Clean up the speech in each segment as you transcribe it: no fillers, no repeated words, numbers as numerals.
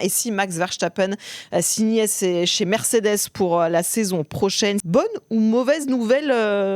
Et si Max Verstappen signait chez Mercedes pour la saison prochaine, bonne ou mauvaise nouvelle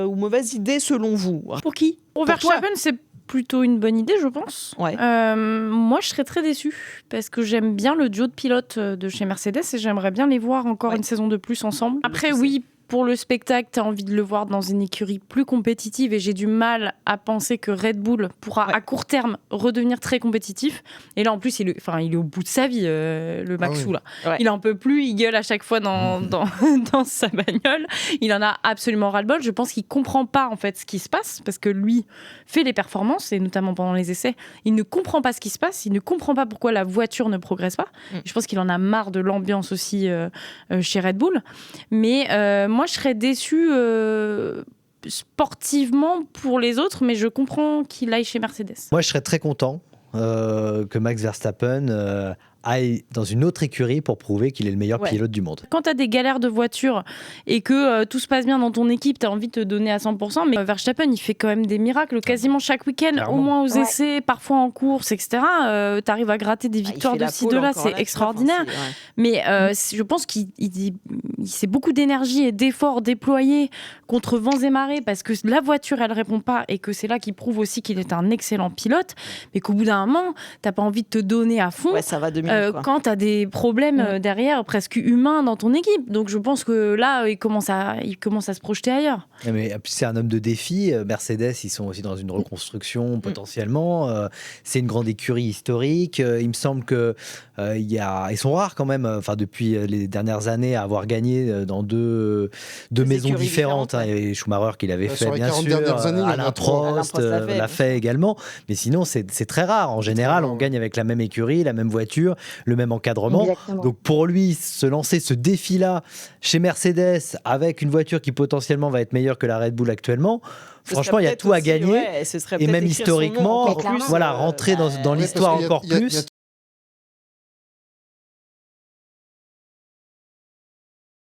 ou mauvaise idée selon vous? Pour qui? Pour Verstappen, c'est plutôt une bonne idée, je pense. Ouais. Moi, je serais très déçue parce que j'aime bien le duo de pilotes de chez Mercedes et j'aimerais bien les voir encore une saison de plus ensemble. Après, oui, pour le spectacle, tu as envie de le voir dans une écurie plus compétitive et j'ai du mal à penser que Red Bull pourra à court terme redevenir très compétitif. Et là, en plus, il est au bout de sa vie, le Maxou. Là. Ouais. Il en peut plus, il gueule à chaque fois dans sa bagnole. Il en a absolument ras-le-bol. Je pense qu'il comprend pas en fait ce qui se passe parce que lui fait les performances et notamment pendant les essais. Il ne comprend pas ce qui se passe. Il ne comprend pas pourquoi la voiture ne progresse pas. Je pense qu'il en a marre de l'ambiance aussi chez Red Bull. Mais moi, je serais déçue sportivement pour les autres, mais je comprends qu'il aille chez Mercedes. Moi, je serais très content que Max Verstappen aille dans une autre écurie pour prouver qu'il est le meilleur pilote du monde. Quand tu as des galères de voiture et que tout se passe bien dans ton équipe, tu as envie de te donner à 100%, mais Verstappen, il fait quand même des miracles quasiment chaque week-end, au moins aux essais, parfois en course, etc. Tu arrives à gratter des victoires de ci, de là, c'est extraordinaire. Mais je pense qu'il s'est beaucoup d'énergie et d'efforts déployés contre vents et marées parce que la voiture, elle répond pas et que c'est là qu'il prouve aussi qu'il est un excellent pilote, mais qu'au bout d'un moment, t'as pas envie de te donner à fond. Ça va quand tu as des problèmes derrière presque humains dans ton équipe. Donc je pense que là, il commence à se projeter ailleurs. Mais c'est un homme de défi. Mercedes, ils sont aussi dans une reconstruction potentiellement. C'est une grande écurie historique. Il me semble que ils sont rares quand même, depuis les dernières années, à avoir gagné dans deux maisons différentes. Et Schumacher qui l'avait fait, bien sûr. Alain Prost l'a fait également. Mais sinon, c'est très rare. En général, on gagne avec la même écurie, la même voiture, le même encadrement. Exactement. Donc pour lui, se lancer ce défi-là chez Mercedes avec une voiture qui potentiellement va être meilleure que la Red Bull actuellement, franchement, il y a tout à gagner. Et même historiquement, rentrer dans l'histoire encore plus.